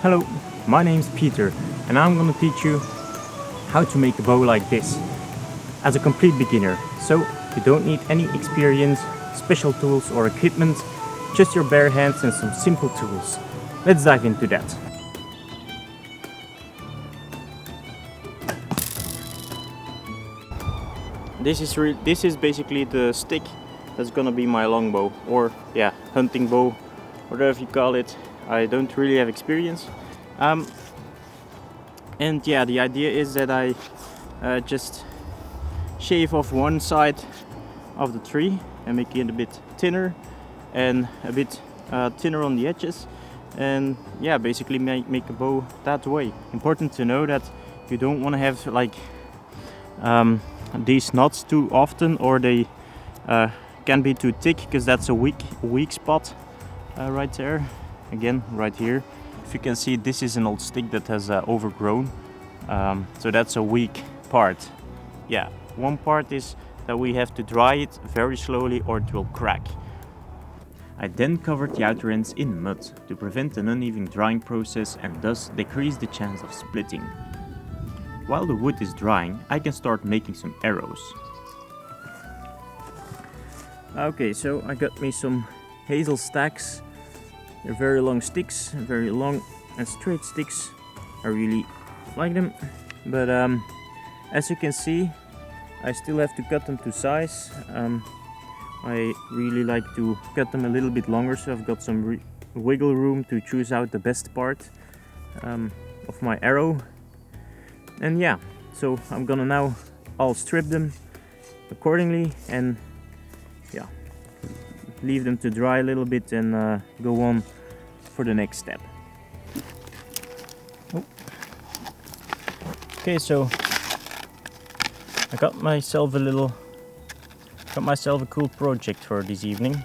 Hello, my name's Peter and I'm gonna teach you how to make a bow like this as a complete beginner. So you don't need any experience, special tools or equipment, just your bare hands and some simple tools. Let's dive into that. This is basically the stick that's gonna be my longbow, or yeah, hunting bow, whatever you call it. I don't really have experience, and yeah, the idea is that I just shave off one side of the tree and make it a bit thinner and a bit thinner on the edges, and yeah, basically make a bow that way. Important to know that you don't want to have like these knots too often, or they can be too thick, because that's a weak spot right there. Again, right here, if you can see, this is an old stick that has overgrown, so that's a weak part. Yeah, one part is that we have to dry it very slowly or it will crack. I then covered the outer ends in mud to prevent an uneven drying process and thus decrease the chance of splitting. While the wood is drying, I can start making some arrows. Okay, so I got me some hazel stacks. They're very long sticks, very long and straight sticks. I really like them, but as you can see, I still have to cut them to size. I really like to cut them a little bit longer, so I've got some wiggle room to choose out the best part of my arrow. And yeah, so I'm gonna now all strip them accordingly and yeah, leave them to dry a little bit and go on for the next step. Oh. Okay, so I got myself a cool project for this evening,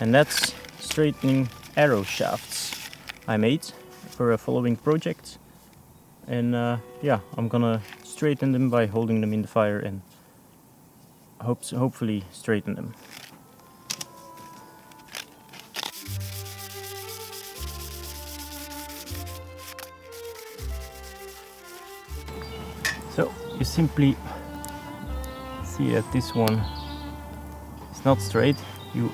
and that's straightening arrow shafts I made for a following project. And yeah, I'm gonna straighten them by holding them in the fire and hopefully straighten them. So you simply see that this one is not straight. You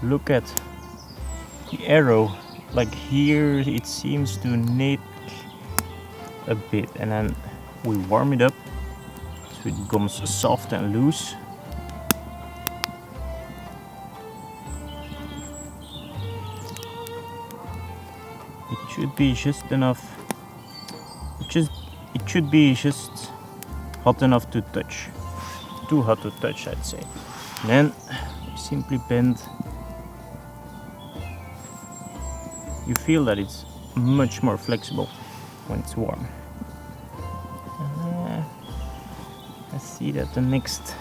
look at the arrow, like here it seems to nick a bit, and then we warm it up so it becomes soft and loose. It should be just enough, it should be just hot enough to touch. Too hot to touch, I'd say. And then you simply bend. You feel that it's much more flexible when it's warm. I see that the next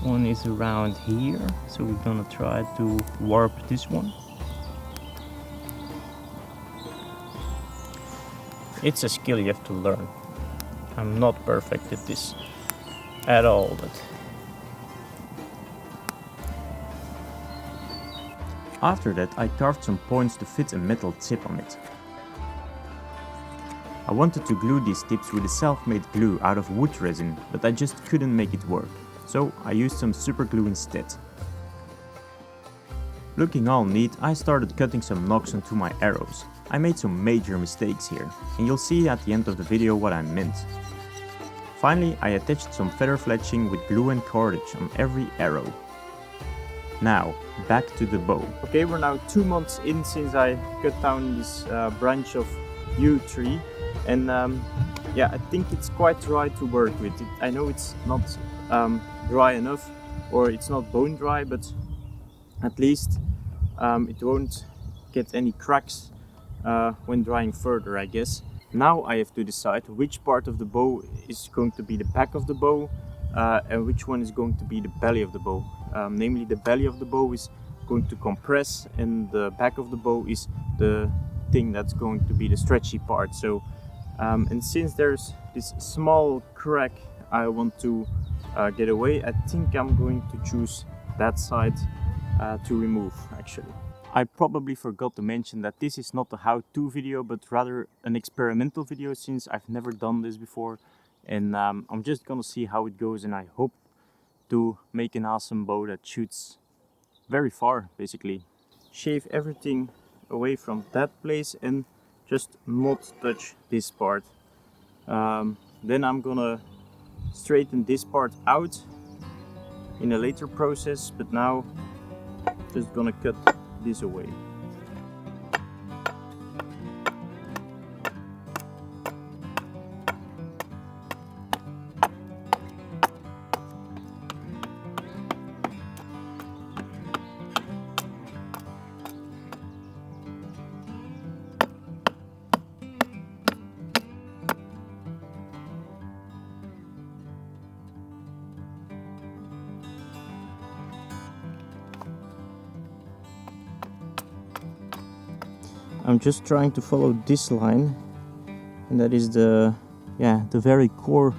one is around here, so we're gonna try to warp this one. It's a skill you have to learn. I'm not perfect at this at all, but after that I carved some points to fit a metal tip on it. I wanted to glue these tips with a self-made glue out of wood resin, but I just couldn't make it work, so I used some super glue instead. Looking all neat, I started cutting some nocks onto my arrows. I made some major mistakes here, and you'll see at the end of the video what I meant. Finally, I attached some feather fletching with glue and cordage on every arrow. Now, back to the bow. Okay, we're now 2 months in since I cut down this branch of yew tree, and yeah, I think it's quite dry to work with. I know it's not dry enough, or it's not bone dry, but at least it won't get any cracks when drying further, I guess. Now I have to decide which part of the bow is going to be the back of the bow and which one is going to be the belly of the bow. Namely, the belly of the bow is going to compress and the back of the bow is the thing that's going to be the stretchy part. So and since there's this small crack I want to get away, I think I'm going to choose that side to remove, actually. I probably forgot to mention that this is not a how-to video, but rather an experimental video, since I've never done this before. And I'm just gonna see how it goes, and I hope to make an awesome bow that shoots very far, basically. Shave everything away from that place and just not touch this part. Then I'm gonna straighten this part out in a later process, but now just gonna cut this away. I'm just trying to follow this line, and that is the very core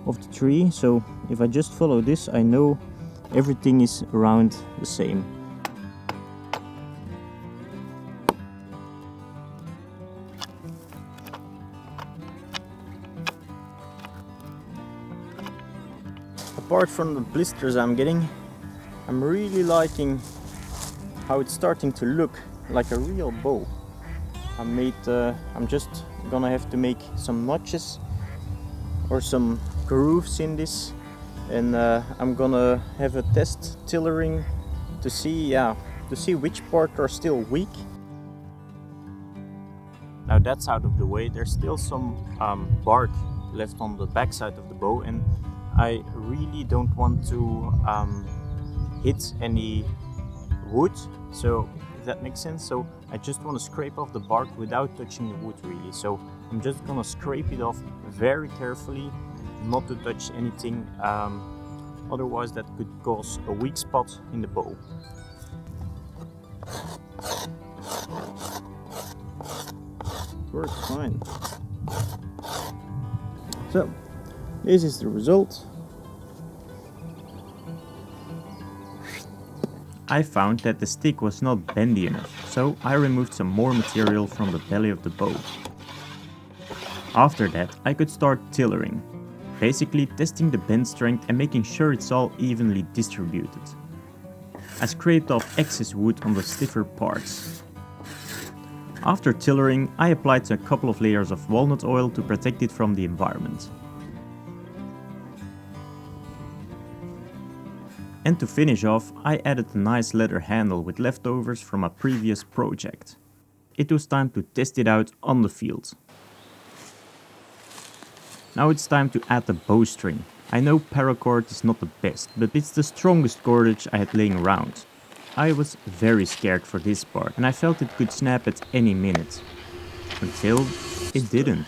of the tree. So if I just follow this, I know everything is around the same. Apart from the blisters I'm getting, I'm really liking how it's starting to look like a real bow. I'm just gonna have to make some notches or some grooves in this, and I'm gonna have a test tillering to see which parts are still weak. Now that's out of the way. There's still some bark left on the back side of the bow, and I really don't want to hit any wood, so if that makes sense. So I just want to scrape off the bark without touching the wood, really. So I'm just gonna scrape it off very carefully, not to touch anything, otherwise that could cause a weak spot in the bow. Works fine. So this is the result. I found that the stick was not bendy enough, so I removed some more material from the belly of the bow. After that, I could start tillering, basically testing the bend strength and making sure it's all evenly distributed. I scraped off excess wood on the stiffer parts. After tillering, I applied a couple of layers of walnut oil to protect it from the environment. And to finish off, I added a nice leather handle with leftovers from a previous project. It was time to test it out on the field. Now it's time to add the bowstring. I know paracord is not the best, but it's the strongest cordage I had laying around. I was very scared for this part, and I felt it could snap at any minute. Until it didn't.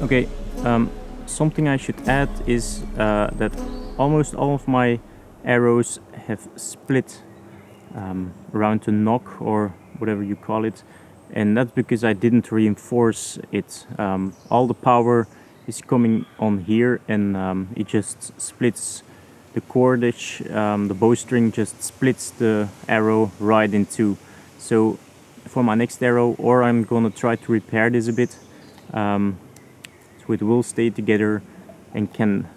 Okay, something I should add is that almost all of my arrows have split around the nock, or whatever you call it, and that's because I didn't reinforce it. All the power is coming on here, and it just splits the cordage, the bowstring just splits the arrow right in two. So for my next arrow, or I'm gonna try to repair this a bit, so it will stay together and can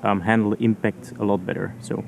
handle impact a lot better. So